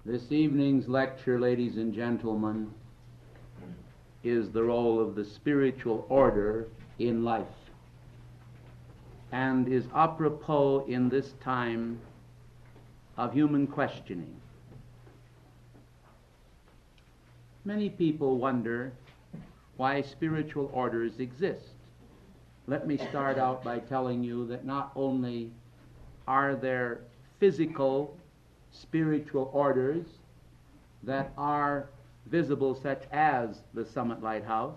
This evening's lecture, ladies and gentlemen, is the role of the spiritual order in life, and is apropos in this time of human questioning. Many people wonder why spiritual orders exist. Let me start out by telling you that not only are there physical spiritual orders that are visible, such as the Summit Lighthouse,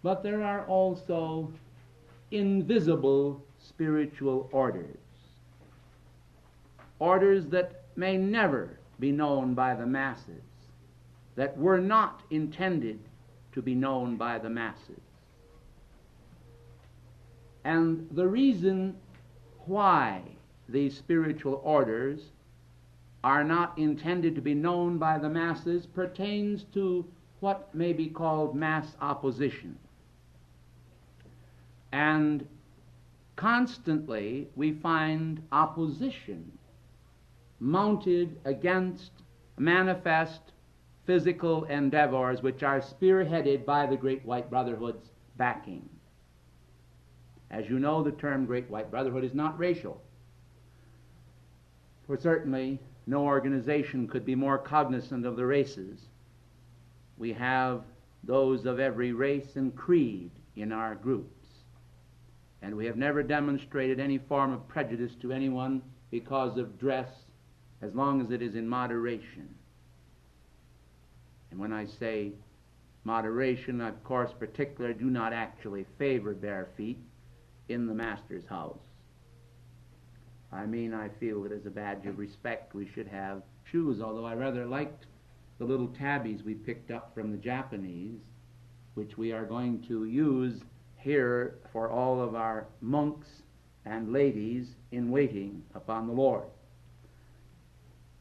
but there are also invisible spiritual orders. Orders that may never be known by the masses, that were not intended to be known by the masses. And the reason why these spiritual orders are not intended to be known by the masses pertains to what may be called mass opposition. And constantly we find opposition mounted against manifest physical endeavors which are spearheaded by the Great White Brotherhood's backing. As you know, the term Great White Brotherhood is not racial. For certainly no organization could be more cognizant of the races. We have those of every race and creed in our groups, and we have never demonstrated any form of prejudice to anyone because of dress, as long as it is in moderation. And when I say moderation, I, of course, particularly do not actually favor bare feet in the Master's house. I mean, I feel that as a badge of respect we should have shoes, although I rather liked the little tabbies we picked up from the Japanese, which we are going to use here for all of our monks and ladies in waiting upon the Lord.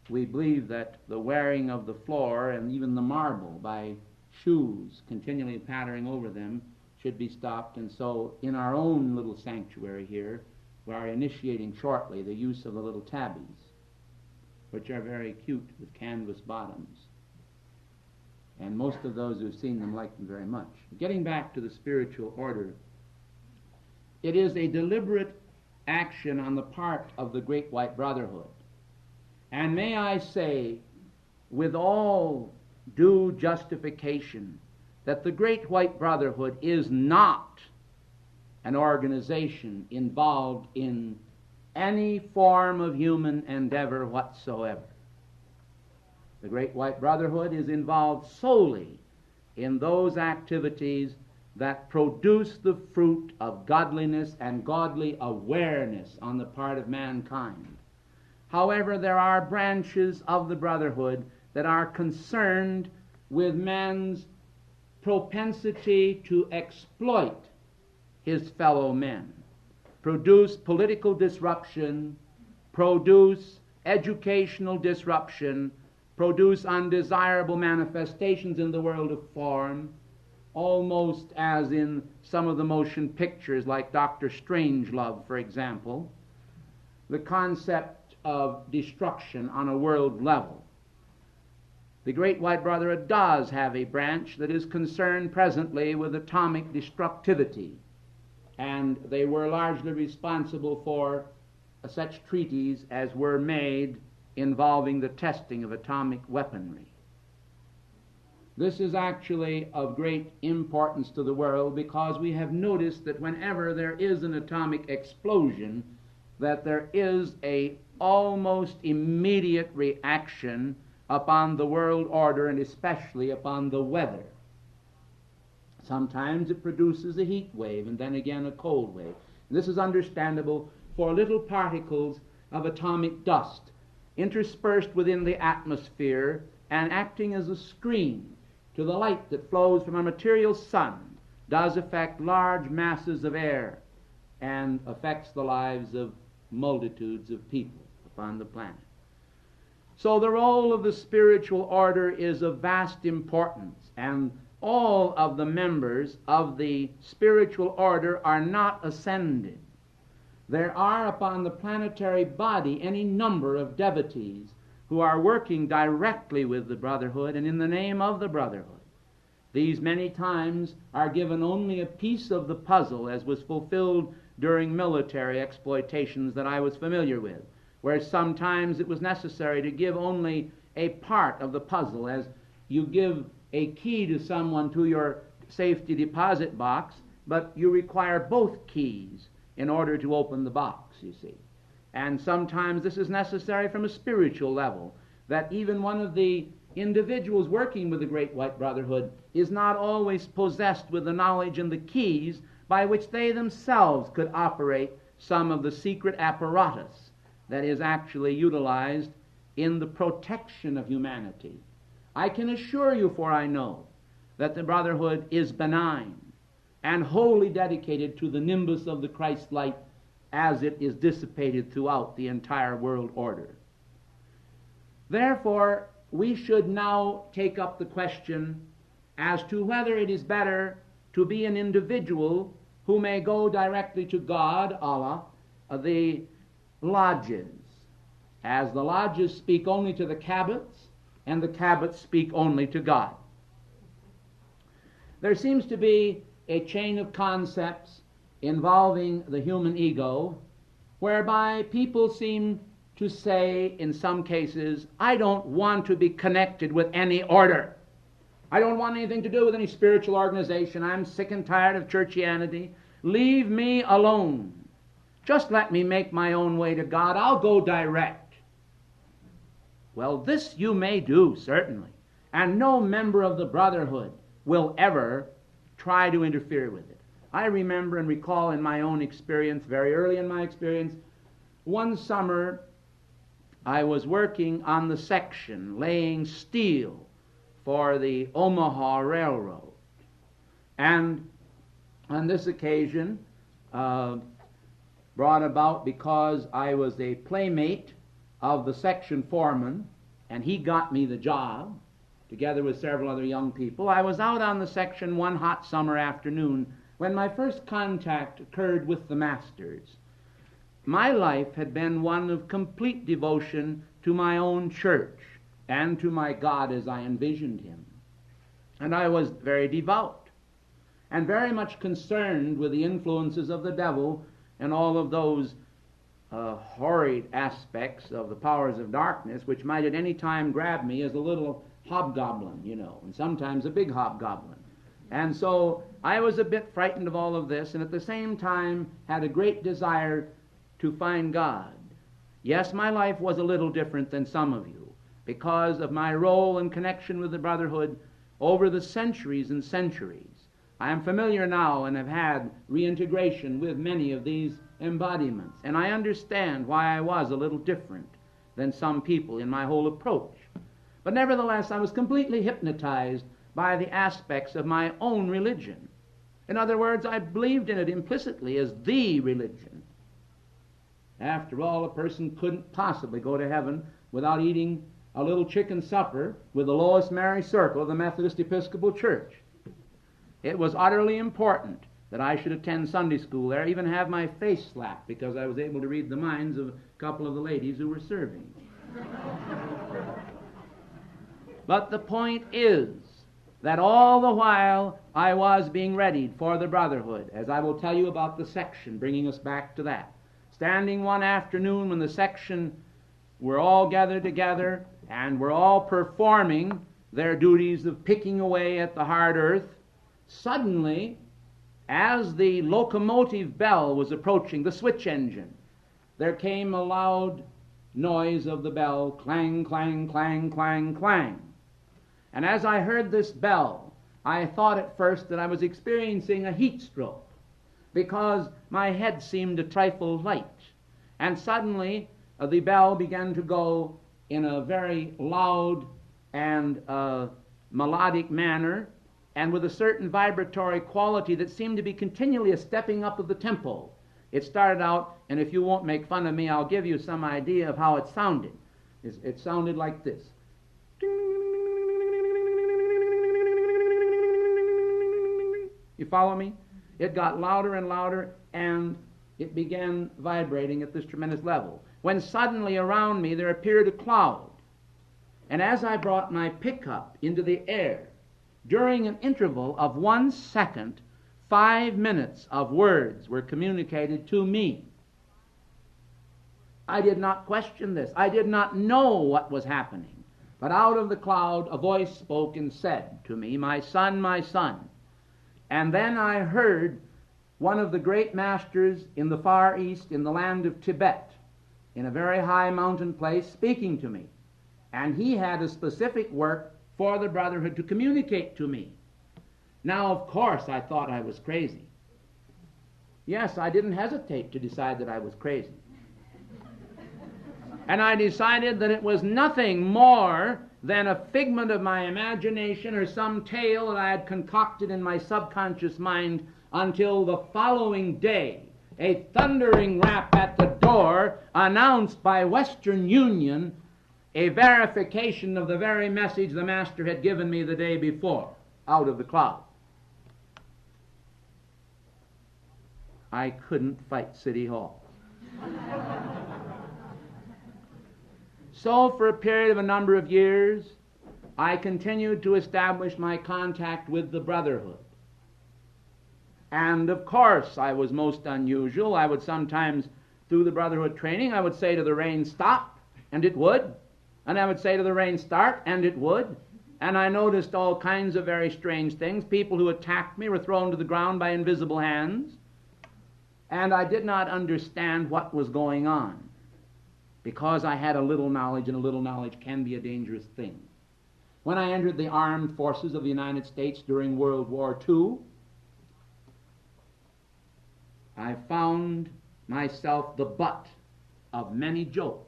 We believe that the wearing of the floor and even the marble by shoes continually pattering over them should be stopped, and so in our own little sanctuary here we are initiating shortly the use of the little tabbies, which are very cute with canvas bottoms, and most of those who have seen them like them very much. Getting back to the spiritual order, it is a deliberate action on the part of the Great White Brotherhood, and may I say with all due justification that the Great White Brotherhood is not an organization involved in any form of human endeavor whatsoever. The Great White Brotherhood is involved solely in those activities that produce the fruit of godliness and godly awareness on the part of mankind. However, there are branches of the Brotherhood that are concerned with man's propensity to exploit his fellow men, produce political disruption, produce educational disruption, produce undesirable manifestations in the world of form, almost as in some of the motion pictures like Dr. Strangelove, for example, the concept of destruction on a world level. The Great White Brotherhood does have a branch that is concerned presently with atomic destructivity, and they were largely responsible for such treaties as were made involving the testing of atomic weaponry. This is actually of great importance to the world, because we have noticed that whenever there is an atomic explosion, that there is a almost immediate reaction upon the world order, and especially upon the weather. Sometimes it produces a heat wave, and then again a cold wave. And this is understandable, for little particles of atomic dust interspersed within the atmosphere and acting as a screen to the light that flows from a material sun does affect large masses of air and affects the lives of multitudes of people upon the planet. So the role of the spiritual order is of vast importance, and all of the members of the spiritual order are not ascended. There are upon the planetary body any number of devotees who are working directly with the brotherhood and in the name of the brotherhood. These many times are given only a piece of the puzzle, as was fulfilled during military exploitations that I was familiar with, where sometimes it was necessary to give only a part of the puzzle, as you give a key to someone to your safety deposit box, but you require both keys in order to open the box, you see. And sometimes this is necessary from a spiritual level, that even one of the individuals working with the Great White Brotherhood is not always possessed with the knowledge and the keys by which they themselves could operate some of the secret apparatus that is actually utilized in the protection of humanity. I can assure you, for I know, that the Brotherhood is benign and wholly dedicated to the nimbus of the Christ light as it is dissipated throughout the entire world order. Therefore, we should now take up the question as to whether it is better to be an individual who may go directly to God, Allah, the lodges, as the lodges speak only to the Cabots, and the Cabots speak only to God. There seems to be a chain of concepts involving the human ego, whereby people seem to say, in some cases, I don't want to be connected with any order. I don't want anything to do with any spiritual organization. I'm sick and tired of churchianity. Leave me alone. Just let me make my own way to God. I'll go direct. Well, this you may do, certainly, and no member of the Brotherhood will ever try to interfere with it. I remember and recall in my own experience, very early in my experience, one summer I was working on the section, laying steel for the Omaha Railroad. And on this occasion, brought about because I was a playmate of the section foreman, and he got me the job, together with several other young people. I was out on the section one hot summer afternoon when my first contact occurred with the masters. My life had been one of complete devotion to my own church and to my God as I envisioned him. And I was very devout and very much concerned with the influences of the devil and all of those horrid aspects of the powers of darkness which might at any time grab me as a little hobgoblin, and sometimes a big hobgoblin. And so I was a bit frightened of all of this, and at the same time had a great desire to find God. Yes, my life was a little different than some of you because of my role and connection with the Brotherhood over the centuries and centuries. I am familiar now and have had reintegration with many of these embodiments, and I understand why I was a little different than some people in my whole approach. But nevertheless, I was completely hypnotized by the aspects of my own religion. In other words, I believed in it implicitly as the religion. After all, a person couldn't possibly go to heaven without eating a little chicken supper with the Lois Mary Circle of the Methodist Episcopal Church. It was utterly important that I should attend Sunday school there, even have my face slapped, because I was able to read the minds of a couple of the ladies who were serving. But the point is that all the while I was being readied for the Brotherhood, as I will tell you about the section, bringing us back to that. Standing one afternoon when the section were all gathered together and were all performing their duties of picking away at the hard earth, suddenly, as the locomotive bell was approaching the switch engine, there came a loud noise of the bell, clang, clang, clang, clang, clang. And as I heard this bell, I thought at first that I was experiencing a heat stroke, because my head seemed a trifle light. And suddenly the bell began to go in a very loud and melodic manner, and with a certain vibratory quality that seemed to be continually a stepping up of the tempo. It started out, and if you won't make fun of me, I'll give you some idea of how it sounded. It sounded like this. You follow me? It got louder and louder, and it began vibrating at this tremendous level, when suddenly around me there appeared a cloud, And as I brought my pickup into the air, during an interval of 1 second, 5 minutes of words were communicated to me. I did not question this. I did not know what was happening. But out of the cloud a voice spoke and said to me, my son, my son. And then I heard one of the great masters in the Far East, in the land of Tibet, in a very high mountain place, speaking to me. And he had a specific work for the brotherhood to communicate to me. Now, of course, I thought I was crazy. Yes, I didn't hesitate to decide that I was crazy. And I decided that it was nothing more than a figment of my imagination or some tale that I had concocted in my subconscious mind until the following day, a thundering rap at the door announced by Western Union a verification of the very message the Master had given me the day before, out of the cloud. I couldn't fight City Hall. So for a period of a number of years, I continued to establish my contact with the brotherhood. And of course, I was most unusual. I would sometimes, through the brotherhood training, I would say to the rain, stop, and it would. And I would say to the rain, start, and it would. And I noticed all kinds of very strange things. People who attacked me were thrown to the ground by invisible hands. And I did not understand what was going on, because I had a little knowledge, and a little knowledge can be a dangerous thing. When I entered the armed forces of the United States during World War II, I found myself the butt of many jokes,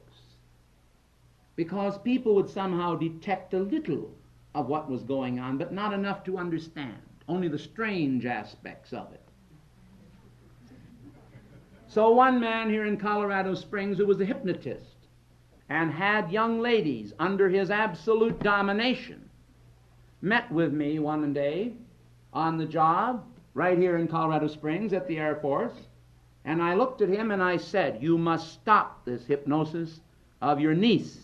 because people would somehow detect a little of what was going on, but not enough to understand, only the strange aspects of it. So one man here in Colorado Springs, who was a hypnotist and had young ladies under his absolute domination, met with me one day on the job right here in Colorado Springs at the Air Force, and I looked at him and I said, you must stop this hypnosis of your niece.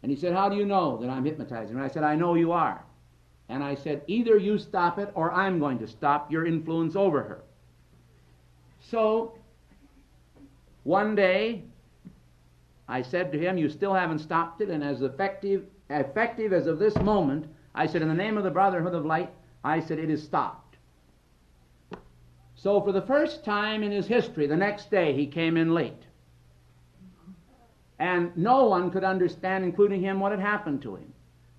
And he said, how do you know that I'm hypnotizing her? I said, I know you are. And I said, either you stop it or I'm going to stop your influence over her. So, one day, I said to him, you still haven't stopped it, and as effective as of this moment, I said, in the name of the Brotherhood of Light, I said, it is stopped. So for the first time in his history, the next day he came in late. And no one could understand, including him, what had happened to him.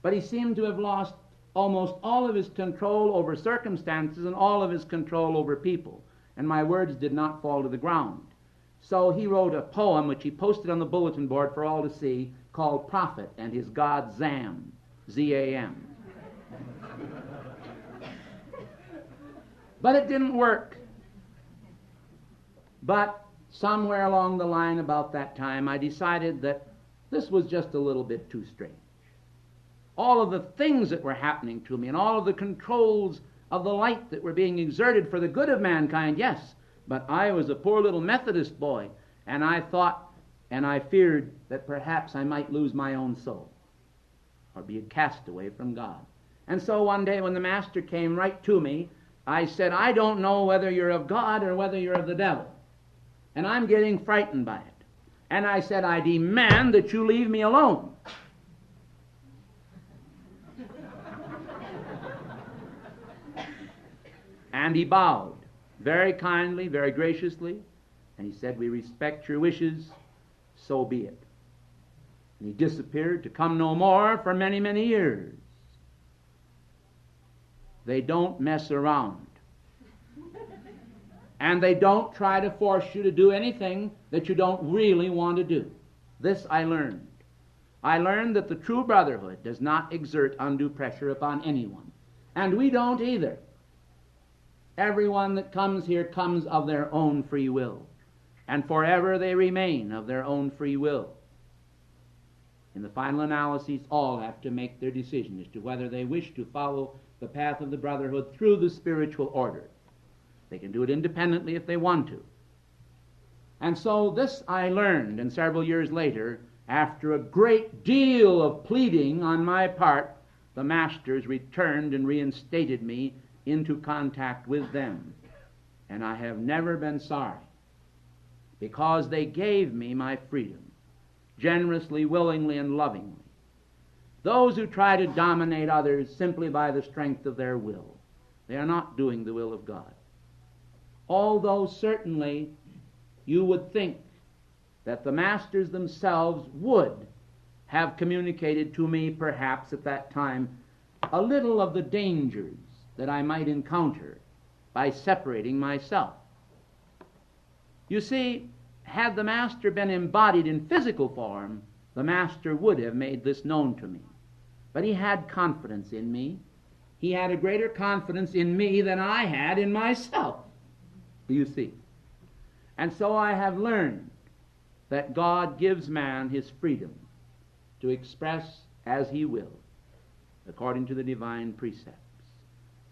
But he seemed to have lost almost all of his control over circumstances and all of his control over people. And my words did not fall to the ground. So he wrote a poem which he posted on the bulletin board for all to see, called Prophet and His God Zam, Z-A-M. But it didn't work. But somewhere along the line about that time, I decided that this was just a little bit too strange. All of the things that were happening to me and all of the controls of the light that were being exerted for the good of mankind, yes, but I was a poor little Methodist boy, and I thought and I feared that perhaps I might lose my own soul or be a castaway from God. And so one day when the Master came right to me, I said, I don't know whether you're of God or whether you're of the devil, and I'm getting frightened by it. And I said, I demand that you leave me alone. And he bowed very kindly, very graciously, and he said, we respect your wishes, so be it. And he disappeared to come no more for many, many years. They don't mess around. And they don't try to force you to do anything that you don't really want to do. This I learned. I learned that the true brotherhood does not exert undue pressure upon anyone. And we don't either. Everyone that comes here comes of their own free will, and forever they remain of their own free will. In the final analysis, all have to make their decision as to whether they wish to follow the path of the brotherhood through the spiritual order. They can do it independently if they want to. And so this I learned, and several years later, After a great deal of pleading on my part, the masters returned and reinstated me into contact with them. And I have never been sorry, because they gave me my freedom, generously, willingly, and lovingly. Those who try to dominate others simply by the strength of their will, they are not doing the will of God. Although certainly you would think that the masters themselves would have communicated to me, perhaps at that time, a little of the dangers that I might encounter by separating myself. You see, had the master been embodied in physical form, the master would have made this known to me. But he had confidence in me. He had a greater confidence in me than I had in myself. Do you see? And so I have learned that God gives man his freedom to express as he will, according to the divine precepts.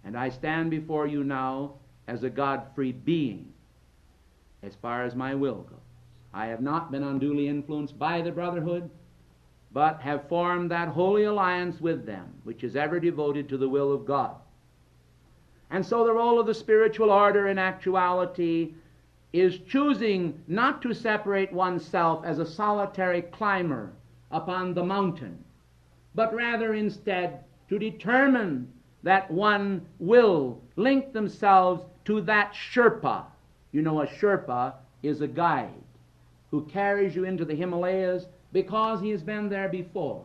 And I stand before you now as a God-free being, as far as my will goes. I have not been unduly influenced by the brotherhood, but have formed that holy alliance with them, which is ever devoted to the will of God. And so the role of the spiritual order in actuality is choosing not to separate oneself as a solitary climber upon the mountain, but rather instead to determine that one will link themselves to that Sherpa. You know, a Sherpa is a guide who carries you into the Himalayas because he has been there before.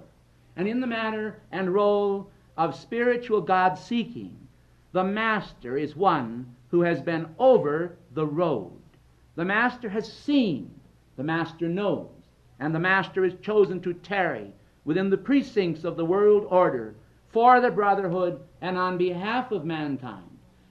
And in the matter and role of spiritual God-seeking, the master is one who has been over the road. The master has seen, the master knows, and the master is chosen to tarry within the precincts of the world order for the brotherhood and on behalf of mankind.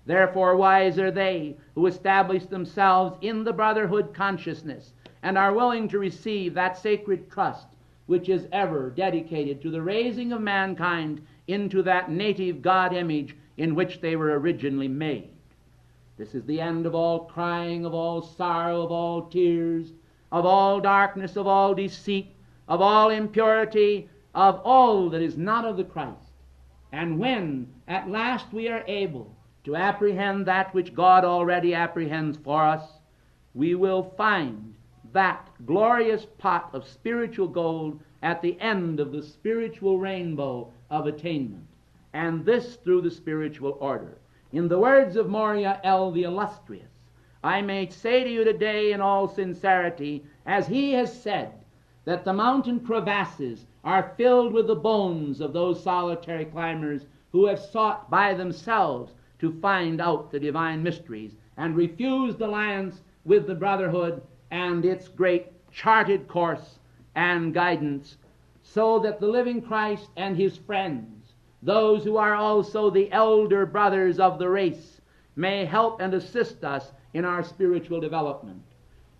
Therefore wise are they who establish themselves in the brotherhood consciousness and are willing to receive that sacred trust which is ever dedicated to the raising of mankind into that native God image in which they were originally made. This is the end of all crying, of all sorrow, of all tears, of all darkness, of all deceit, of all impurity, of all that is not of the Christ. And when at last we are able to apprehend that which God already apprehends for us, we will find that glorious pot of spiritual gold at the end of the spiritual rainbow of attainment, and this through the spiritual order. In the words of Moria L. the Illustrious, I may say to you today in all sincerity, as he has said, that the mountain crevasses are filled with the bones of those solitary climbers who have sought by themselves to find out the divine mysteries and refused alliance with the brotherhood and its great charted course and guidance, so that the living Christ and his friends, those who are also the elder brothers of the race, may help and assist us in our spiritual development.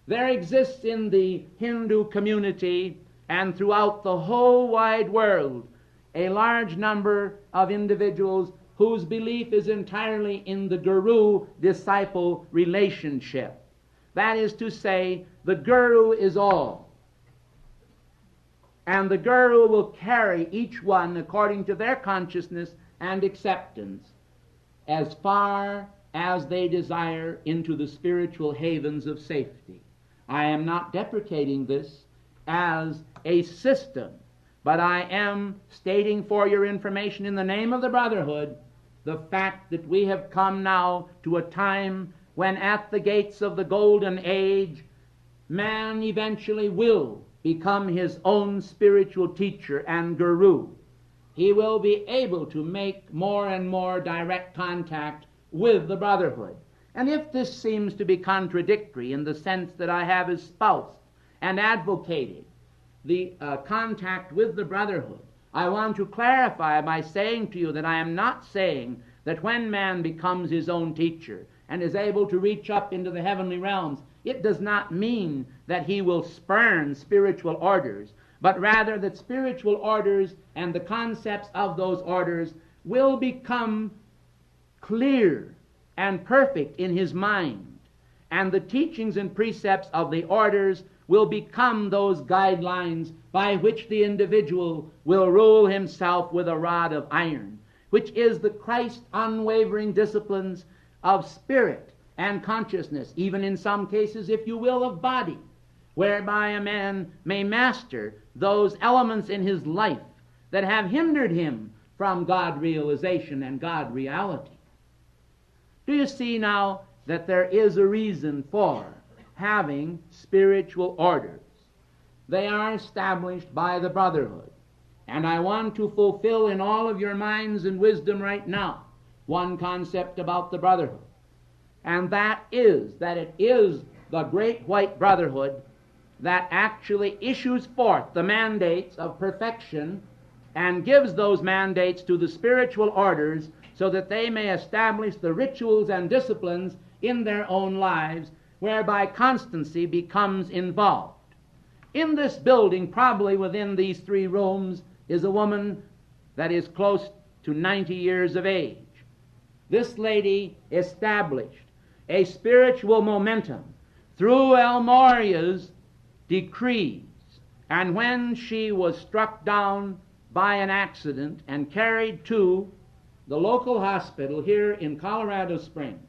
There exists in the Hindu community and throughout the whole wide world a large number of individuals whose belief is entirely in the guru-disciple relationship. That is to say, the guru is all. And the guru will carry each one according to their consciousness and acceptance as far as they desire into the spiritual havens of safety. I am not deprecating this as a system, but I am stating for your information in the name of the brotherhood the fact that we have come now to a time when at the gates of the golden age man eventually will become his own spiritual teacher and guru. He will be able to make more and more direct contact with the brotherhood. And if this seems to be contradictory in the sense that I have espoused and advocated the contact with the brotherhood, I want to clarify by saying to you that I am not saying that when man becomes his own teacher and is able to reach up into the heavenly realms, it does not mean that he will spurn spiritual orders, but rather that spiritual orders and the concepts of those orders will become clear and perfect in his mind, and the teachings and precepts of the orders will become those guidelines by which the individual will rule himself with a rod of iron, which is the Christ unwavering disciplines of spirit and consciousness, even in some cases, if you will, of body, whereby a man may master those elements in his life that have hindered him from God realization and God reality. Do you see now that there is a reason for having spiritual orders? They are established by the brotherhood. And I want to fulfill in all of your minds and wisdom right now one concept about the brotherhood. And that is that it is the great white brotherhood that actually issues forth the mandates of perfection and gives those mandates to the spiritual orders so that they may establish the rituals and disciplines in their own lives, whereby constancy becomes involved. In this building, probably within these 3 rooms, is a woman that is close to 90 years of age. This lady established a spiritual momentum through Elmoria's decrees, and when she was struck down by an accident and carried to the local hospital here in Colorado Springs,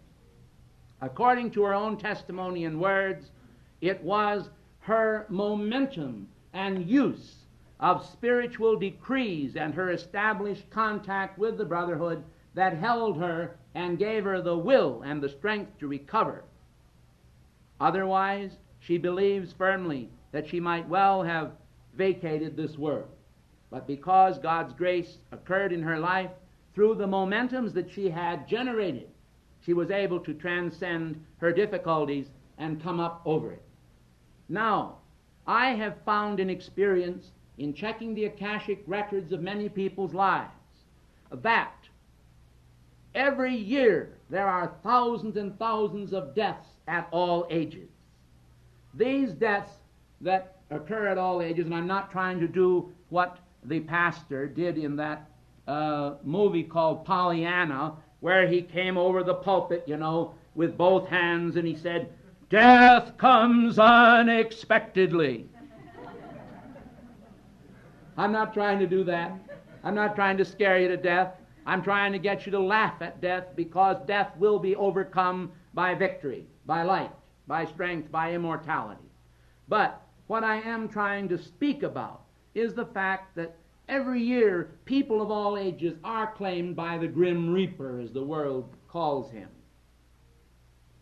according to her own testimony and words, it was her momentum and use of spiritual decrees and her established contact with the brotherhood that held her and gave her the will and the strength to recover. Otherwise, she believes firmly that she might well have vacated this world. But because God's grace occurred in her life through the momentums that she had generated, she was able to transcend her difficulties and come up over it. Now, I have found in experience in checking the Akashic records of many people's lives that every year there are thousands and thousands of deaths at all ages. These deaths that occur at all ages, and I'm not trying to do what the pastor did in that movie called Pollyanna, where he came over the pulpit, with both hands, and he said, "Death comes unexpectedly." I'm not trying to do that. I'm not trying to scare you to death. I'm trying to get you to laugh at death, because death will be overcome by victory, by light, by strength, by immortality. But what I am trying to speak about is the fact that every year people of all ages are claimed by the Grim Reaper, as the world calls him.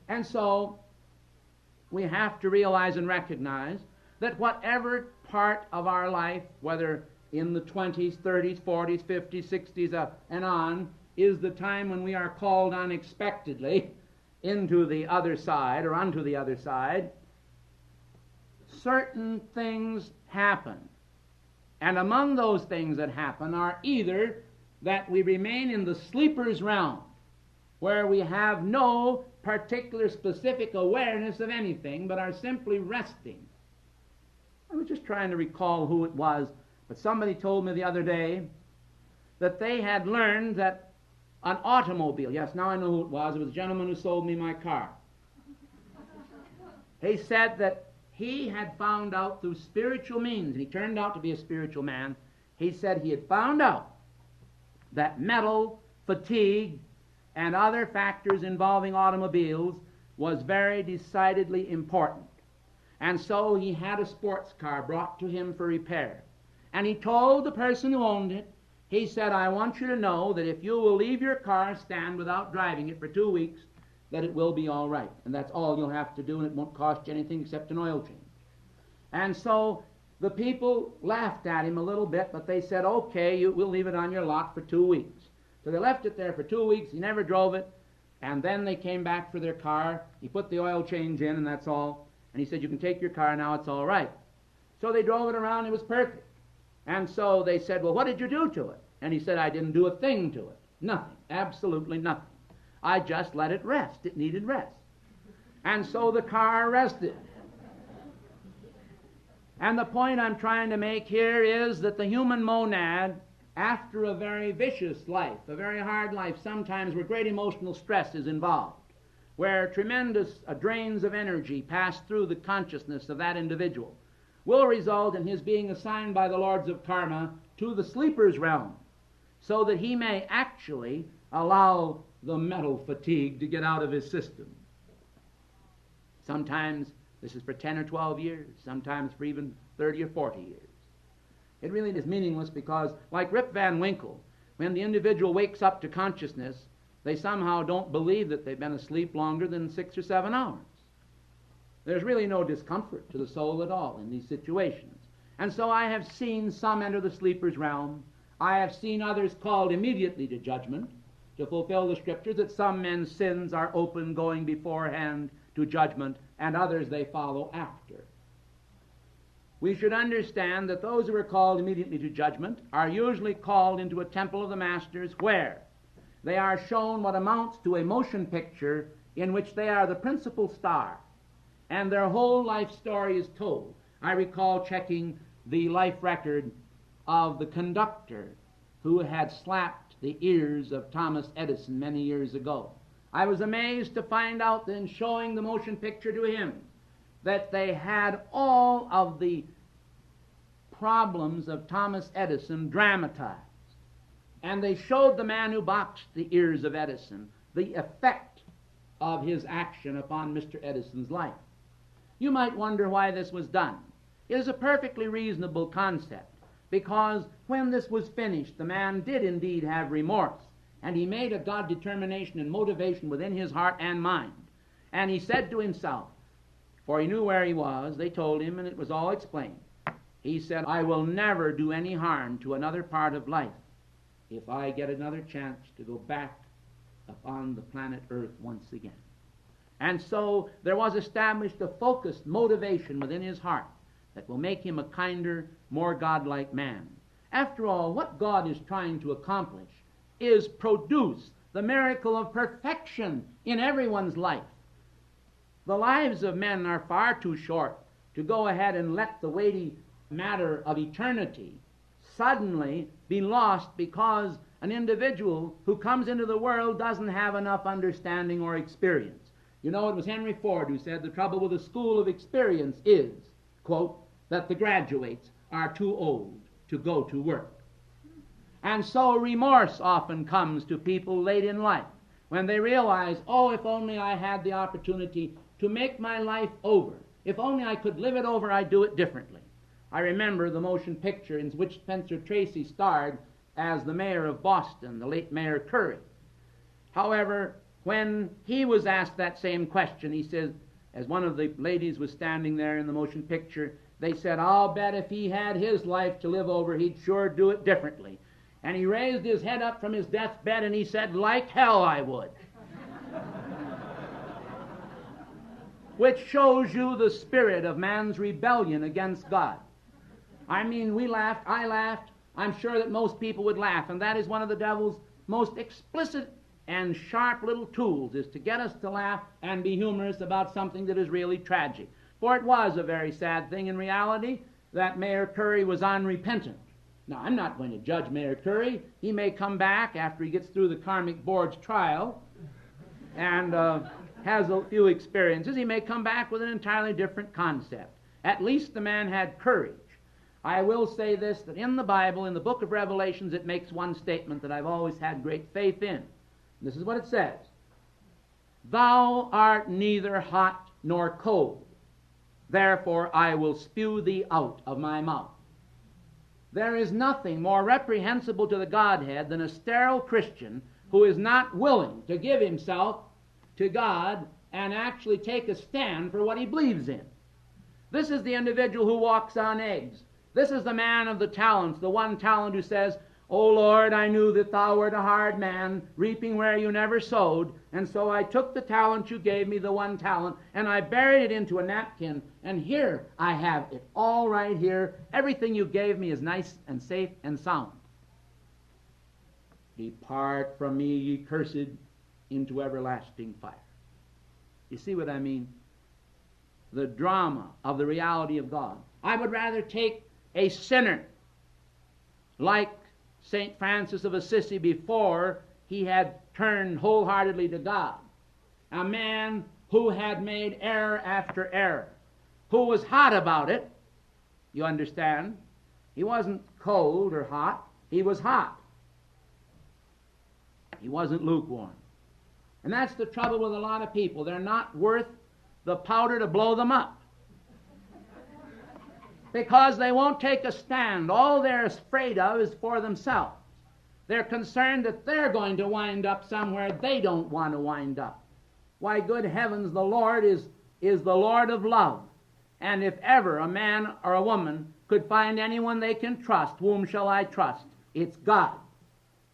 And so we have to realize and recognize that whatever part of our life, whether in the 20s, 30s, 40s, 50s, 60s, and on, is the time when we are called unexpectedly into the other side, or unto the other side, certain things happen. And among those things that happen are either that we remain in the sleeper's realm, where we have no particular specific awareness of anything, but are simply resting. I was just trying to recall who it was, but somebody told me the other day that they had learned that an automobile, yes, now I know who it was a gentleman who sold me my car. He said that he had found out through spiritual means, and he turned out to be a spiritual man, he said he had found out that metal, fatigue, and other factors involving automobiles was very decidedly important. And so he had a sports car brought to him for repair. And he told the person who owned it, he said, "I want you to know that if you will leave your car stand without driving it for 2 weeks, that it will be all right. And that's all you'll have to do, and it won't cost you anything except an oil change." And so the people laughed at him a little bit, but they said, "Okay, we'll leave it on your lot for 2 weeks." So they left it there for 2 weeks. He never drove it. And then they came back for their car. He put the oil change in, and that's all. And he said, "You can take your car now, it's all right." So they drove it around, it was perfect. And so they said, "Well, what did you do to it?" And he said, "I didn't do a thing to it. Nothing, absolutely nothing. I just let it rest. It needed rest." And so the car rested. And the point I'm trying to make here is that the human monad, after a very vicious life, a very hard life, sometimes where great emotional stress is involved, where tremendous drains of energy pass through the consciousness of that individual, will result in his being assigned by the lords of karma to the sleeper's realm, so that he may actually allow the mental fatigue to get out of his system. Sometimes this is for 10 or 12 years, sometimes for even 30 or 40 years. It really is meaningless because, like Rip Van Winkle, when the individual wakes up to consciousness, they somehow don't believe that they've been asleep longer than 6 or 7 hours. There's really no discomfort to the soul at all in these situations. And so I have seen some enter the sleeper's realm. I have seen others called immediately to judgment, to fulfill the scriptures that some men's sins are open going beforehand to judgment, and others they follow after. We should understand that those who are called immediately to judgment are usually called into a temple of the masters where they are shown what amounts to a motion picture in which they are the principal star, and their whole life story is told. I recall checking the life record of the conductor who had slapped the ears of Thomas Edison many years ago. I was amazed to find out that in showing the motion picture to him, that they had all of the problems of Thomas Edison dramatized. And they showed the man who boxed the ears of Edison the effect of his action upon Mr. Edison's life. You might wonder why this was done. It is a perfectly reasonable concept, because when this was finished, the man did indeed have remorse, and he made a God determination and motivation within his heart and mind. And he said to himself, for he knew where he was, they told him, and it was all explained. He said, I will never do any harm to another part of life if I get another chance to go back upon the planet Earth once again. And so there was established a focused motivation within his heart that will make him a kinder, more godlike man. After all, what God is trying to accomplish is produce the miracle of perfection in everyone's life. The lives of men are far too short to go ahead and let the weighty matter of eternity suddenly be lost because an individual who comes into the world doesn't have enough understanding or experience. You know, it was Henry Ford who said the trouble with the school of experience is, quote, that the graduates are too old to go to work. And so remorse often comes to people late in life when they realize, oh, if only I had the opportunity to make my life over. If only I could live it over, I'd do it differently. I remember the motion picture in which Spencer Tracy starred as the mayor of Boston, the late Mayor Curry. However, when he was asked that same question, he says, as one of the ladies was standing there in the motion picture, they said, I'll bet if he had his life to live over, he'd sure do it differently. And he raised his head up from his deathbed and he said, like hell I would. Which shows you the spirit of man's rebellion against God. I mean, we laughed, I laughed, I'm sure that most people would laugh, and that is one of the devil's most explicit and sharp little tools, is to get us to laugh and be humorous about something that is really tragic. For it was a very sad thing in reality that Mayor Curry was unrepentant. Now, I'm not going to judge Mayor Curry. He may come back after he gets through the karmic board's trial and has a few experiences. He may come back with an entirely different concept. At least the man had courage. I will say this, that in the Bible, in the book of Revelations, it makes one statement that I've always had great faith in. This is what it says. Thou art neither hot nor cold. Therefore I will spew thee out of my mouth. There is nothing more reprehensible to the Godhead than a sterile Christian who is not willing to give himself to God and actually take a stand for what he believes in. This is the individual who walks on eggs. This is the man of the talents, the one talent who says, O Lord, I knew that thou wert a hard man, reaping where you never sowed, and so I took the talent you gave me, the one talent, and I buried it into a napkin, and here I have it all right here. Everything you gave me is nice and safe and sound. Depart from me, ye cursed, into everlasting fire. You see what I mean? The drama of the reality of God. I would rather take a sinner like St. Francis of Assisi before he had turned wholeheartedly to God, a man who had made error after error, who was hot about it. You understand? He wasn't cold or hot. He was hot. He wasn't lukewarm. And that's the trouble with a lot of people. They're not worth the powder to blow them up, because they won't take a stand. All they're afraid of is for themselves. They're concerned that they're going to wind up somewhere they don't want to wind up. Why, good heavens, the Lord is the Lord of love. And if ever a man or a woman could find anyone they can trust, whom shall I trust? It's God.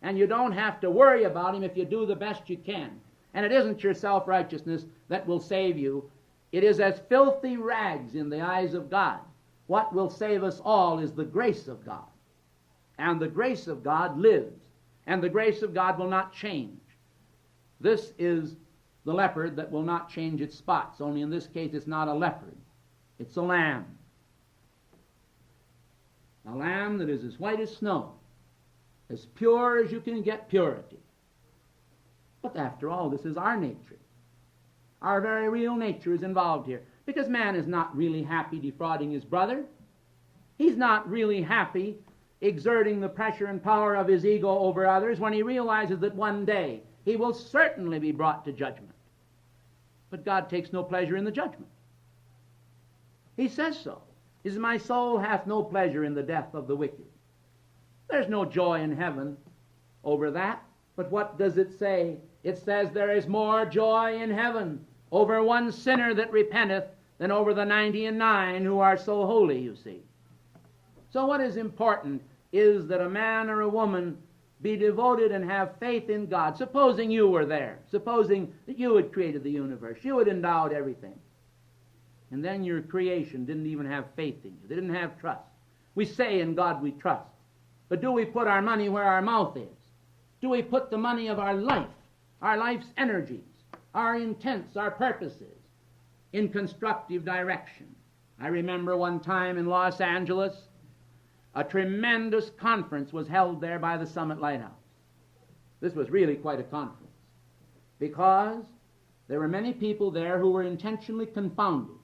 And you don't have to worry about him if you do the best you can. And it isn't your self-righteousness that will save you. It is as filthy rags in the eyes of God. What will save us all is the grace of God. And the grace of God lives. And the grace of God will not change. This is the leopard that will not change its spots. Only in this case it's not a leopard. It's a lamb. A lamb that is as white as snow. As pure as you can get purity. But after all, this is our nature. Our very real nature is involved here. Because man is not really happy defrauding his brother. He's not really happy exerting the pressure and power of his ego over others when he realizes that one day he will certainly be brought to judgment. But God takes no pleasure in the judgment. He says so. He says, my soul hath no pleasure in the death of the wicked. There's no joy in heaven over that. But what does it say? It says there is more joy in heaven over one sinner that repenteth than over the 99 who are so holy, you see. So what is important is that a man or a woman be devoted and have faith in God. Supposing you were there. Supposing that you had created the universe. You had endowed everything. And then your creation didn't even have faith in you. They didn't have trust. We say in God we trust. But do we put our money where our mouth is? Do we put the money of our life's energies, our intents, our purposes, in constructive direction? I remember one time in Los Angeles, a tremendous conference was held there by the Summit Lighthouse. This was really quite a conference, because there were many people there who were intentionally confounded.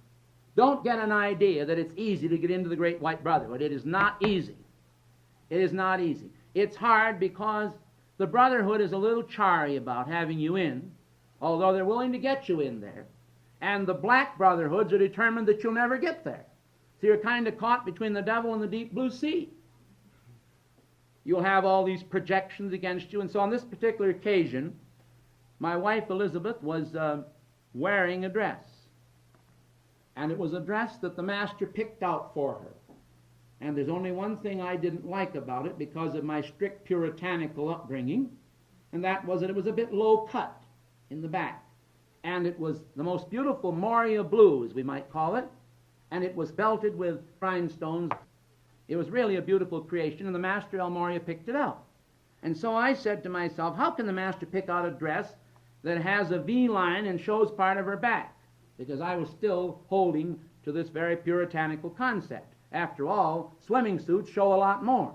Don't get an idea that it's easy to get into the Great White Brotherhood. It is not easy. It is not easy. It's hard because the Brotherhood is a little chary about having you in, although they're willing to get you in there. And the black brotherhoods are determined that you'll never get there. So you're kind of caught between the devil and the deep blue sea. You'll have all these projections against you. And so on this particular occasion, my wife Elizabeth was wearing a dress. And it was a dress that the master picked out for her. And there's only one thing I didn't like about it because of my strict puritanical upbringing, and that was that it was a bit low cut in the back. And it was the most beautiful Moria blue, as we might call it, and it was belted with rhinestones. It was really a beautiful creation, and the master El Moria picked it out. And so I said to myself, how can the master pick out a dress that has a V-line and shows part of her back? Because I was still holding to this very puritanical concept. After all, swimming suits show a lot more.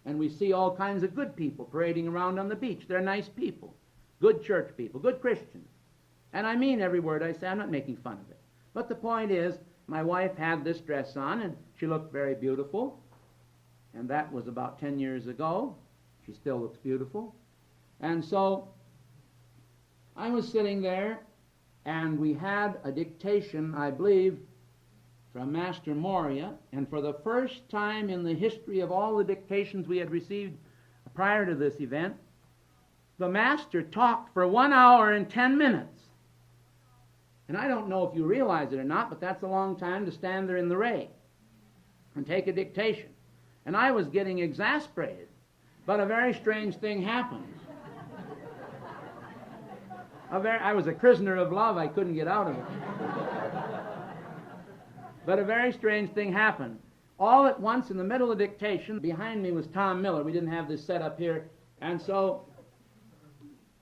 And we see all kinds of good people parading around on the beach. They're nice people, good church people, good Christians. And I mean every word I say. I'm not making fun of it. But the point is, my wife had this dress on, and she looked very beautiful. And that was about 10 years ago. She still looks beautiful. And so I was sitting there, and we had a dictation, I believe, from Master Moria, and for the first time in the history of all the dictations we had received prior to this event, the master talked for 1 hour and 10 minutes. And I don't know if you realize it or not, but that's a long time to stand there in the ray and take a dictation. And I was getting exasperated, but a very strange thing happened. I was a prisoner of love. I couldn't get out of it. But a very strange thing happened. All at once, in the middle of the dictation, behind me was Tom Miller. We didn't have this set up here. And so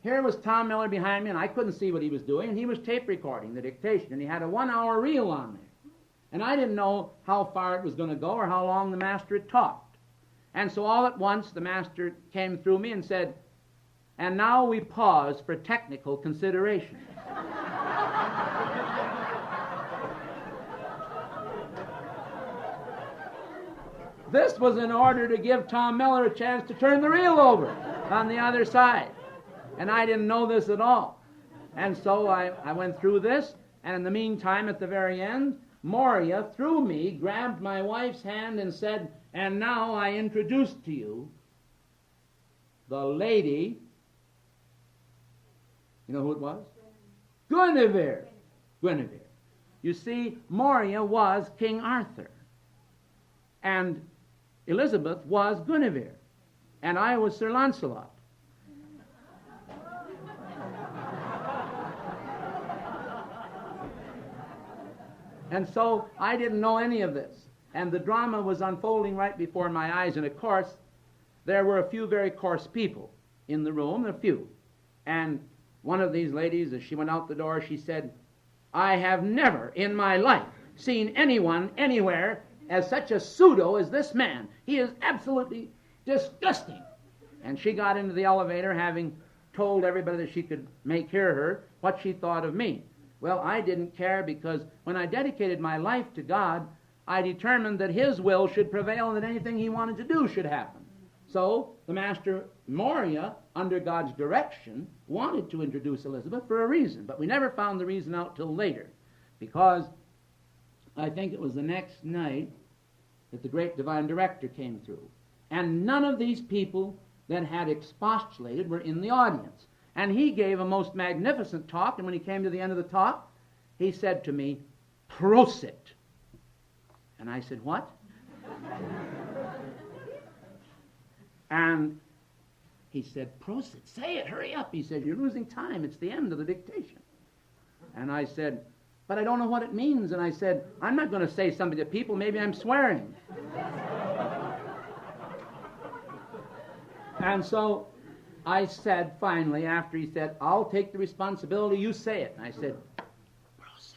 here was Tom Miller behind me, and I couldn't see what he was doing, and he was tape recording the dictation, and he had a 1-hour reel on there. And I didn't know how far it was going to go or how long the master had talked. And so all at once, the master came through me and said, and now we pause for technical consideration. This was in order to give Tom Miller a chance to turn the reel over on the other side. And I didn't know this at all. And so I went through this, and in the meantime, at the very end, Moria, through me, grabbed my wife's hand and said, "And now I introduce to you the lady," you know who it was? Guinevere. Guinevere. You see, Moria was King Arthur, and Elizabeth was Guinevere, and I was Sir Launcelot. And so I didn't know any of this, and the drama was unfolding right before my eyes, and of course, there were a few very coarse people in the room, a few. And one of these ladies, as she went out the door, she said, "I have never in my life seen anyone anywhere as such a pseudo as this man. He is absolutely disgusting." And she got into the elevator, having told everybody that she could make hear her what she thought of me. Well, I didn't care, because when I dedicated my life to God, I determined that His will should prevail and that anything He wanted to do should happen. So the Master Moria, under God's direction, wanted to introduce Elizabeth for a reason, but we never found the reason out till later, because I think it was the next night that the great divine director came through, and none of these people that had expostulated were in the audience. And he gave a most magnificent talk, and when he came to the end of the talk, he said to me, "Prosit." And I said, "What?" And he said, "Prosit, say it, hurry up." He said, "You're losing time, it's the end of the dictation." And I said, "But I don't know what it means." And I said, "I'm not going to say something to people, maybe I'm swearing." And so I said, finally, after he said, "I'll take the responsibility, you say it." And I said, "Prosit."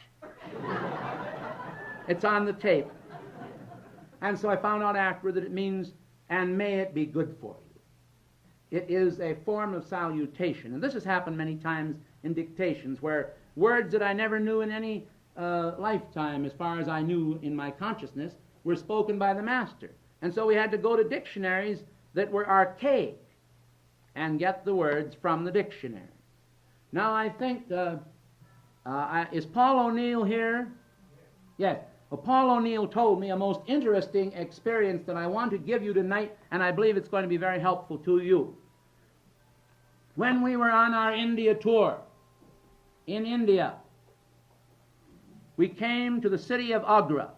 It's on the tape. And so I found out afterward that it means, "And may it be good for you." It is a form of salutation. And this has happened many times in dictations, where words that I never knew in any lifetime, as far as I knew in my consciousness, were spoken by the Master. And so we had to go to dictionaries that were archaic and get the words from the dictionary. Now I think, is Paul O'Neill here? Yes. Well, Paul O'Neill told me a most interesting experience that I want to give you tonight, and I believe it's going to be very helpful to you. When we were on our India tour in India, we came to the city of Agra.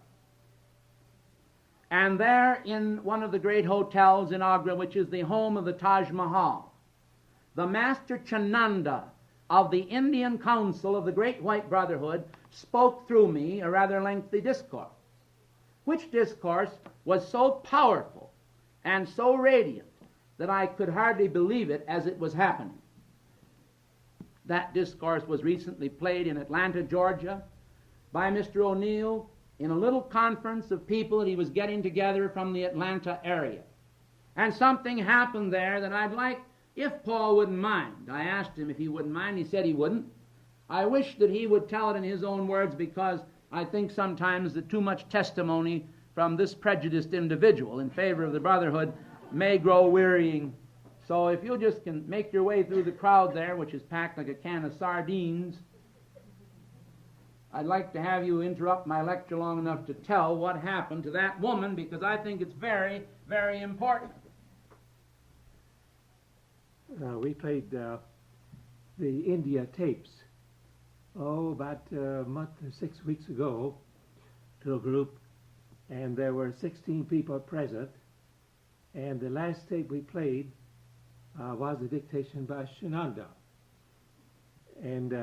And there, in one of the great hotels in Agra, which is the home of the Taj Mahal, the Master Chananda of the Indian Council of the Great White Brotherhood spoke through me a rather lengthy discourse, which discourse was so powerful and so radiant that I could hardly believe it as it was happening. That discourse was recently played in Atlanta, Georgia, by Mr. O'Neill in a little conference of people that he was getting together from the Atlanta area. And something happened there that I'd like, if Paul wouldn't mind. I asked him if he wouldn't mind. He said he wouldn't. I wish that he would tell it in his own words, because I think sometimes that too much testimony from this prejudiced individual in favor of the Brotherhood may grow wearying. So if you just can make your way through the crowd there, which is packed like a can of sardines, I'd like to have you interrupt my lecture long enough to tell what happened to that woman, because I think it's very, very important. We played the India tapes, about a month or 6 weeks ago, to a group, and there were 16 people present, and the last tape we played was a dictation by Shananda. And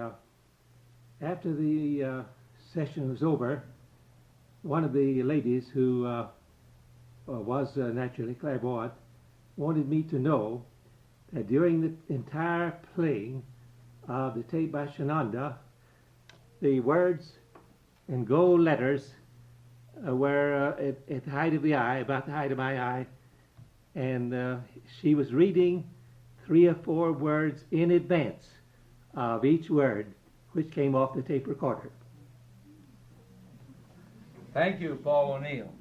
after the session was over, one of the ladies who was naturally clairvoyant wanted me to know that during the entire playing of the tape by Shananda, the words in gold letters were at the height of the eye, about the height of my eye, and she was reading 3 or 4 words in advance of each word, which came off the tape recorder. Thank you, Paul O'Neill.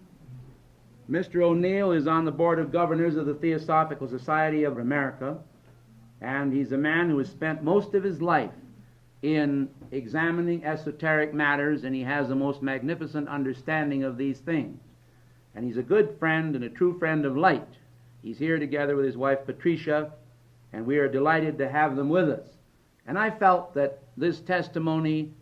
Mr. O'Neill is on the Board of Governors of the Theosophical Society of America, and he's a man who has spent most of his life in examining esoteric matters, and he has the most magnificent understanding of these things. And he's a good friend and a true friend of light. He's here together with his wife Patricia, and we are delighted to have them with us. And I felt that this testimony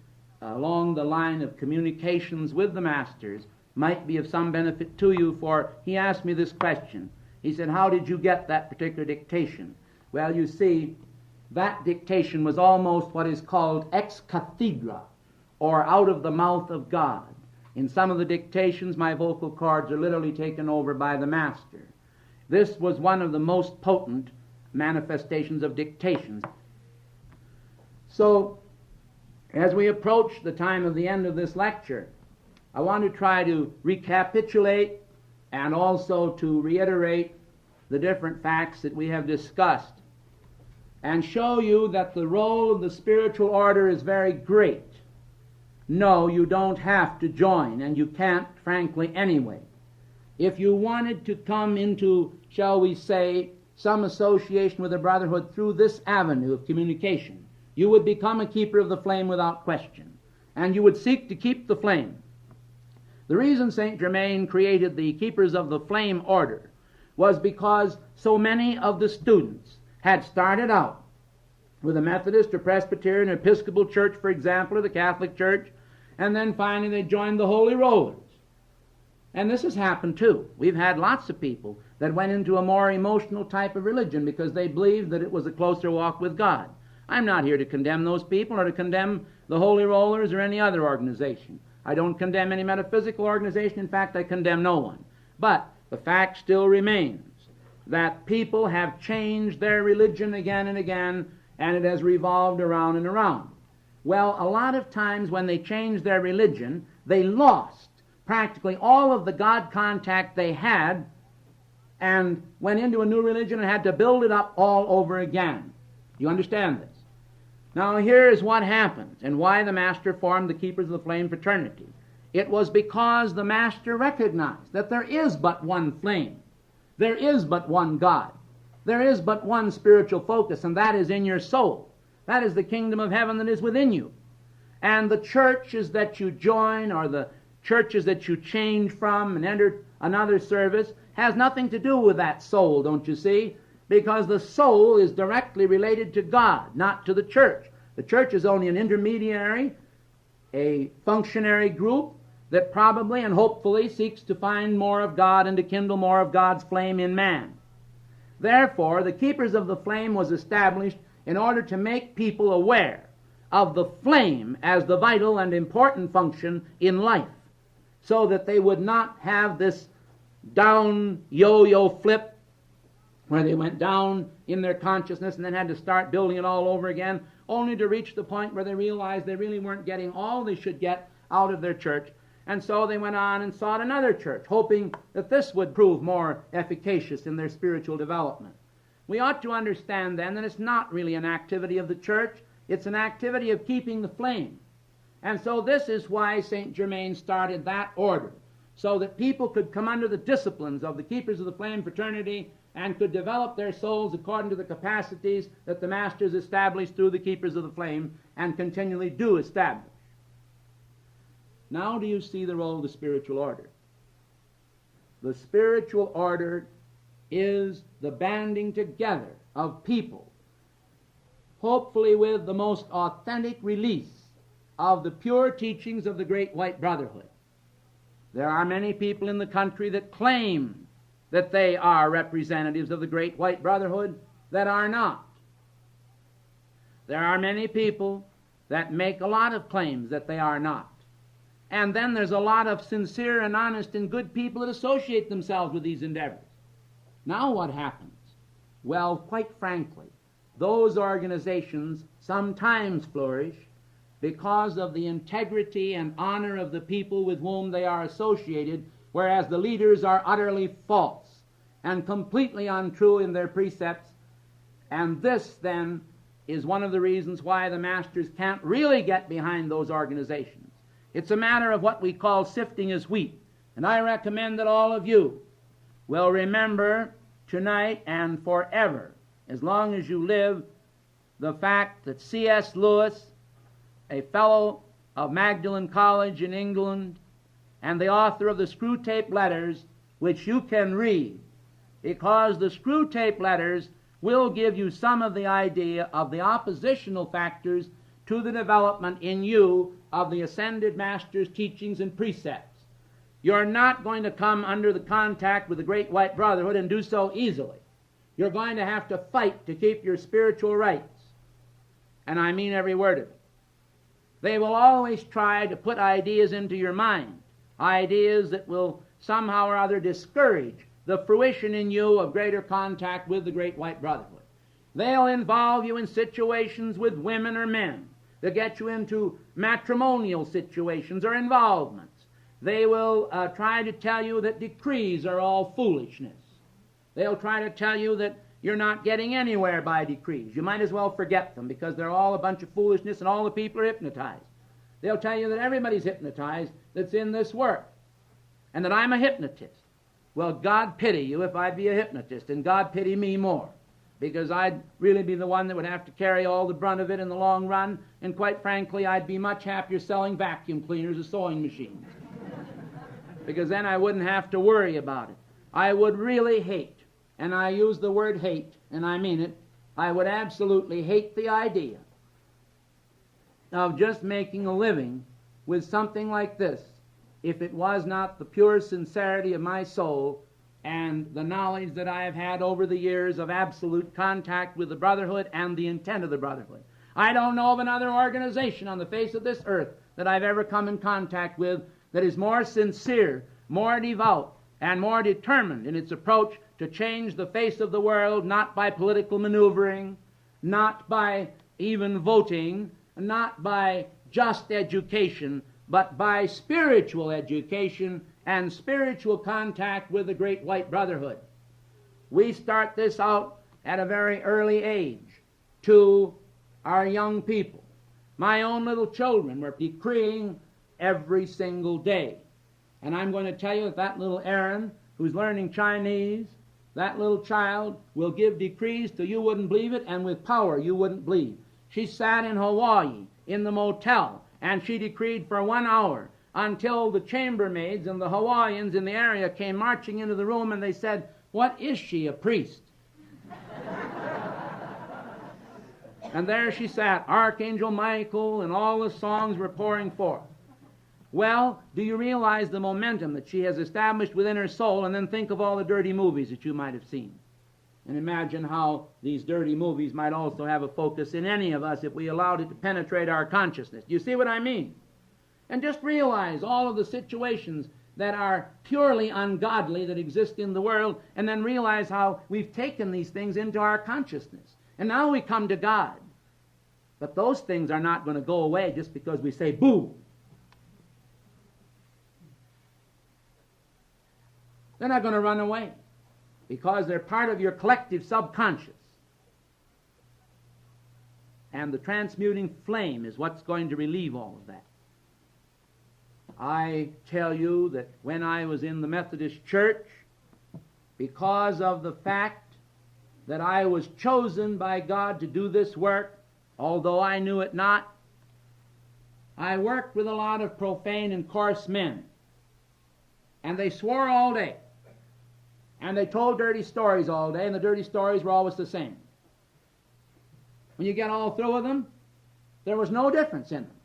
along the line of communications with the masters might be of some benefit to you, for he asked me this question. He said, how did you get that particular dictation? Well, you see, that dictation was almost what is called ex cathedra, or out of the mouth of God. In some of the dictations, my vocal cords are literally taken over by the master. This was one of the most potent manifestations of dictations. So, as we approach the time of the end of this lecture, I want to try to recapitulate and also to reiterate the different facts that we have discussed and show you that the role of the spiritual order is very great. No, you don't have to join, and you can't, frankly, anyway. If you wanted to come into, shall we say, some association with the brotherhood through this avenue of communication, you would become a keeper of the flame without question, and you would seek to keep the flame. The reason St. Germain created the Keepers of the Flame order was because so many of the students had started out with a Methodist or Presbyterian or Episcopal church, for example, or the Catholic Church, and then finally they joined the Holy Rollers. And this has happened too. We've had lots of people that went into a more emotional type of religion because they believed that it was a closer walk with God. I'm not here to condemn those people or to condemn the Holy Rollers or any other organization. I don't condemn any metaphysical organization. In fact, I condemn no one. But the fact still remains that people have changed their religion again and again, and it has revolved around and around. Well, a lot of times when they changed their religion, they lost practically all of the God contact they had and went into a new religion and had to build it up all over again. Do you understand this? Now here is what happened and why the Master formed the Keepers of the Flame fraternity. It was because the Master recognized that there is but one flame. There is but one God. There is but one spiritual focus, and that is in your soul. That is the kingdom of heaven that is within you. And the churches that you join or the churches that you change from and enter another service has nothing to do with that soul, don't you see? Because the soul is directly related to God, not to the church. The church is only an intermediary, a functionary group that probably and hopefully seeks to find more of God and to kindle more of God's flame in man. Therefore, the Keepers of the Flame was established in order to make people aware of the flame as the vital and important function in life, so that they would not have this down yo-yo flip where they went down in their consciousness and then had to start building it all over again, only to reach the point where they realized they really weren't getting all they should get out of their church. And so they went on and sought another church, hoping that this would prove more efficacious in their spiritual development. We ought to understand then that it's not really an activity of the church, it's an activity of keeping the flame. And so this is why St. Germain started that order, so that people could come under the disciplines of the Keepers of the Flame fraternity and could develop their souls according to the capacities that the Masters established through the Keepers of the Flame and continually do establish. Now do you see the role of the spiritual order? The spiritual order is the banding together of people, hopefully with the most authentic release of the pure teachings of the Great White Brotherhood. There are many people in the country that claim that they are representatives of the Great White Brotherhood that are not. There are many people that make a lot of claims that they are not. And then there's a lot of sincere and honest and good people that associate themselves with these endeavors. Now what happens? Well, quite frankly, those organizations sometimes flourish because of the integrity and honor of the people with whom they are associated, whereas the leaders are utterly false and completely untrue in their precepts. And this, then, is one of the reasons why the Masters can't really get behind those organizations. It's a matter of what we call sifting as wheat. And I recommend that all of you will remember tonight and forever, as long as you live, the fact that C.S. Lewis, a fellow of Magdalen College in England, and the author of the Screwtape Letters, which you can read, because the Screwtape Letters will give you some of the idea of the oppositional factors to the development in you of the Ascended Master's teachings and precepts. You're not going to come under the contact with the Great White Brotherhood and do so easily. You're going to have to fight to keep your spiritual rights. And I mean every word of it. They will always try to put ideas into your mind, ideas that will somehow or other discourage the fruition in you of greater contact with the Great White Brotherhood. They'll involve you in situations with women or men. They'll get you into matrimonial situations or involvements. They will try to tell you that decrees are all foolishness. They'll try to tell you that you're not getting anywhere by decrees. You might as well forget them because they're all a bunch of foolishness and all the people are hypnotized. They'll tell you that everybody's hypnotized that's in this work and that I'm a hypnotist. Well, God pity you if I'd be a hypnotist, and God pity me more, because I'd really be the one that would have to carry all the brunt of it in the long run, and quite frankly, I'd be much happier selling vacuum cleaners or sewing machines, because then I wouldn't have to worry about it. I would really hate, and I use the word hate, and I mean it, I would absolutely hate the idea of just making a living with something like this, if it was not the pure sincerity of my soul and the knowledge that I have had over the years of absolute contact with the Brotherhood and the intent of the Brotherhood. I don't know of another organization on the face of this earth that I've ever come in contact with that is more sincere, more devout, and more determined in its approach to change the face of the world, not by political maneuvering, not by even voting, not by just education, but by spiritual education and spiritual contact with the Great White Brotherhood. We start this out at a very early age to our young people. My own little children were decreeing every single day. And I'm going to tell you that little Aaron, who's learning Chinese, that little child will give decrees till you wouldn't believe it, and with power you wouldn't believe. She sat in Hawaii in the motel, and she decreed for 1 hour until the chambermaids and the Hawaiians in the area came marching into the room, and they said, "What is she, a priest?" And there she sat, Archangel Michael, and all the songs were pouring forth. Well, do you realize the momentum that she has established within her soul? And then think of all the dirty movies that you might have seen. And imagine how these dirty movies might also have a focus in any of us if we allowed it to penetrate our consciousness. Do you see what I mean? And just realize all of the situations that are purely ungodly that exist in the world, and then realize how we've taken these things into our consciousness. And now we come to God. But those things are not going to go away just because we say, boo. They're not going to run away because they're part of your collective subconscious. And the transmuting flame is what's going to relieve all of that. I tell you that when I was in the Methodist Church, because of the fact that I was chosen by God to do this work, although I knew it not, I worked with a lot of profane and coarse men. And they swore all day. And they told dirty stories all day, and the dirty stories were always the same. When you get all through with them, there was no difference in them.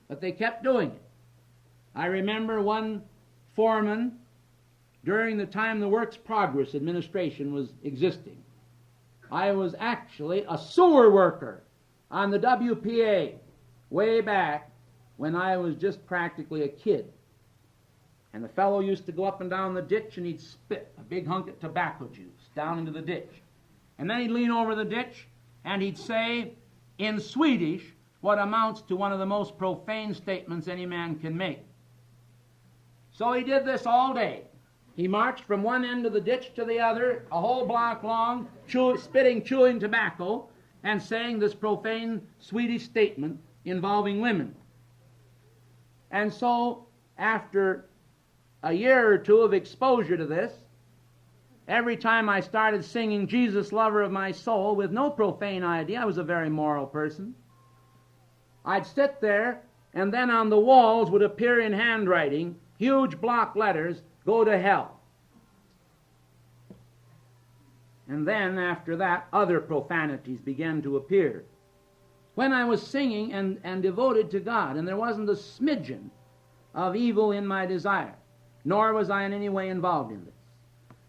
But they kept doing it. I remember one foreman, during the time the Works Progress Administration was existing, I was actually a sewer worker on the WPA way back when I was just practically a kid. And the fellow used to go up and down the ditch, and he'd spit a big hunk of tobacco juice down into the ditch. And then he'd lean over the ditch, and he'd say in Swedish what amounts to one of the most profane statements any man can make. So he did this all day. He marched from one end of the ditch to the other, a whole block long, spitting, chewing tobacco, and saying this profane Swedish statement involving women. And so, after a year or two of exposure to this, every time I started singing Jesus, Lover of My Soul, with no profane idea, I was a very moral person, I'd sit there, and then on the walls would appear in handwriting, huge block letters, "Go to hell." And then, after that, other profanities began to appear. When I was singing and devoted to God, and there wasn't a smidgen of evil in my desire, nor was I in any way involved in this.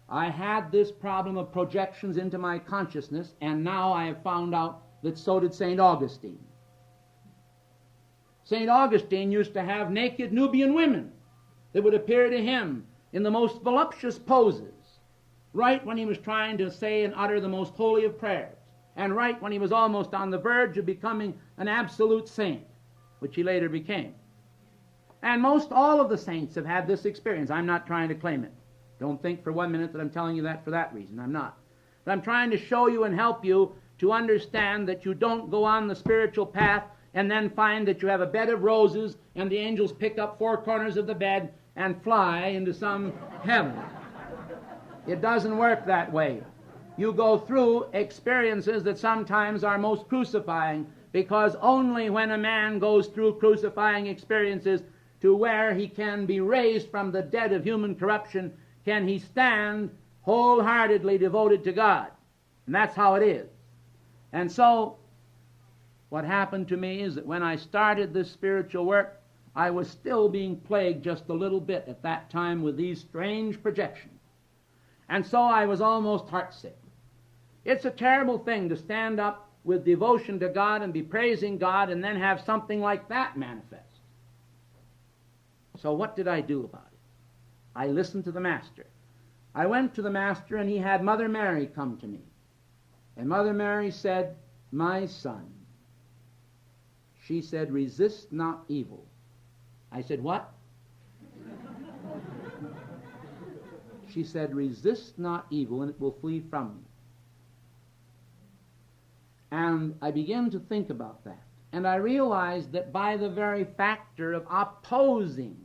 I had this problem of projections into my consciousness, and now I have found out that so did St. Augustine. St. Augustine used to have naked Nubian women that would appear to him in the most voluptuous poses, right when he was trying to say and utter the most holy of prayers, and right when he was almost on the verge of becoming an absolute saint, which he later became. And most all of the saints have had this experience. I'm not trying to claim it. Don't think for 1 minute that I'm telling you that for that reason. I'm not. But I'm trying to show you and help you to understand that you don't go on the spiritual path and then find that you have a bed of roses and the angels pick up 4 corners of the bed and fly into some heaven. It doesn't work that way. You go through experiences that sometimes are most crucifying, because only when a man goes through crucifying experiences to where he can be raised from the dead of human corruption can he stand wholeheartedly devoted to God. And that's how it is. And so, what happened to me is that when I started this spiritual work, I was still being plagued just a little bit at that time with these strange projections. And so I was almost heartsick. It's a terrible thing to stand up with devotion to God and be praising God and then have something like that manifest. So what did I do about it? I listened to the Master. I went to the Master, and he had Mother Mary come to me. And Mother Mary said, "My son," she said, "resist not evil." I said, "What?" She said, "Resist not evil, and it will flee from you." And I began to think about that. And I realized that by the very factor of opposing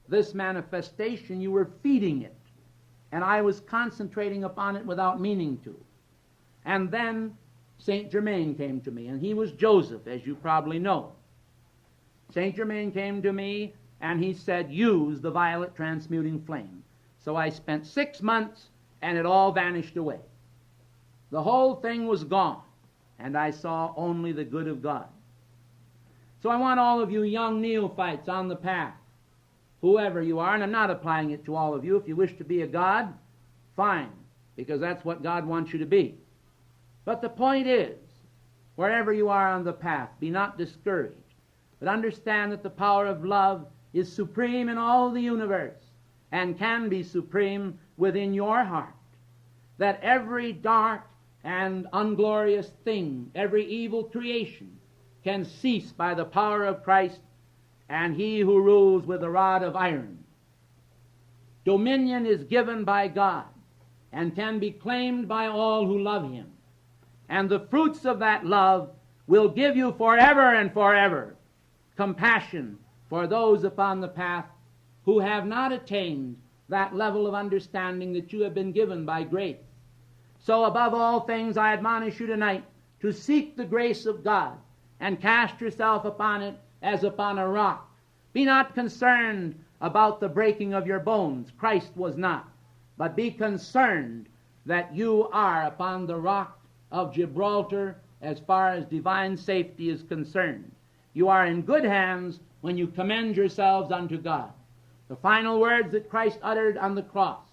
this manifestation, you were feeding it. And I was concentrating upon it without meaning to. And then St. Germain came to me, and he was Joseph, as you probably know. St. Germain came to me, and he said, "Use the violet transmuting flame." So I spent 6 months, and it all vanished away. The whole thing was gone, and I saw only the good of God. So I want all of you young neophytes on the path, whoever you are, and I'm not applying it to all of you. If you wish to be a god, fine, because that's what God wants you to be. But the point is, wherever you are on the path, be not discouraged, but understand that the power of love is supreme in all the universe and can be supreme within your heart. That every dark and unglorious thing, every evil creation, can cease by the power of Christ and he who rules with a rod of iron. Dominion is given by God and can be claimed by all who love him. And the fruits of that love will give you forever and forever compassion for those upon the path who have not attained that level of understanding that you have been given by grace. So above all things I admonish you tonight to seek the grace of God and cast yourself upon it as upon a rock. Be not concerned about the breaking of your bones. Christ was not. But be concerned that you are upon the rock of Gibraltar as far as divine safety is concerned. You are in good hands when you commend yourselves unto God. The final words that Christ uttered on the cross,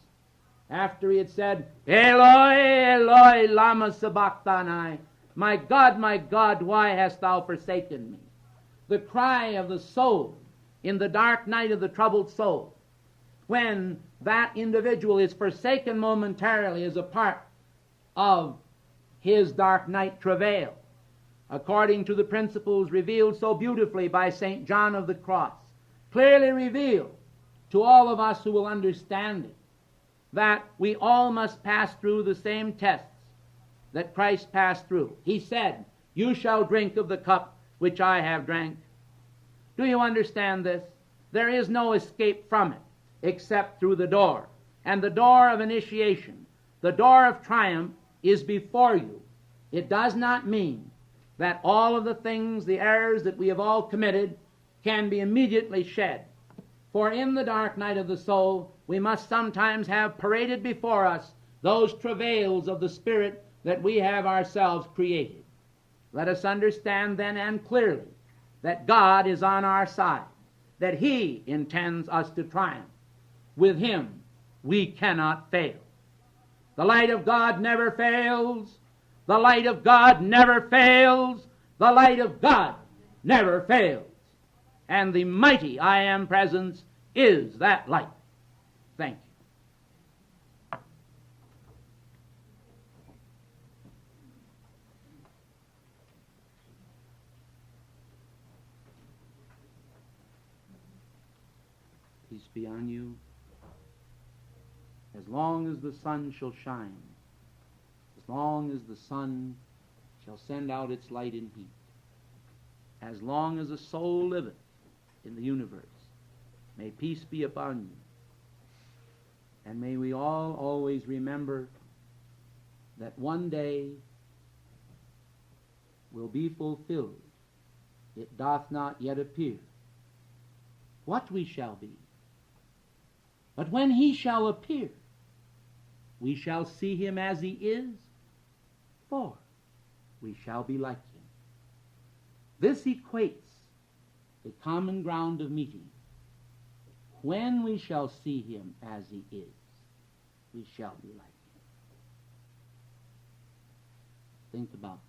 after he had said, "Eloi, Eloi, lama sabachthani," my God, why hast thou forsaken me?" The cry of the soul in the dark night of the troubled soul, when that individual is forsaken momentarily as a part of his dark night travail, according to the principles revealed so beautifully by St. John of the Cross, clearly revealed to all of us who will understand it, that we all must pass through the same tests that Christ passed through. He said, "You shall drink of the cup which I have drank." Do you understand this? There is no escape from it. except through the door. And the door of initiation, the door of triumph, is before you. It does not mean that all of the things, the errors that we have all committed, can be immediately shed. For in the dark night of the soul, we must sometimes have paraded before us those travails of the Spirit that we have ourselves created. Let us understand then and clearly that God is on our side, that He intends us to triumph. With Him we cannot fail. The light of God never fails. The light of God never fails. The light of God never fails. And the mighty I Am presence is that light. Thank you. Peace be on you. As long as the sun shall shine, as long as the sun shall send out its light and heat, as long as a soul liveth in the universe, may peace be upon you. And may we all always remember that one day will be fulfilled. It doth not yet appear what we shall be. But when He shall appear, we shall see Him as He is, for we shall be like Him. This equates a common ground of meeting. When we shall see Him as He is, we shall be like Him. Think about that.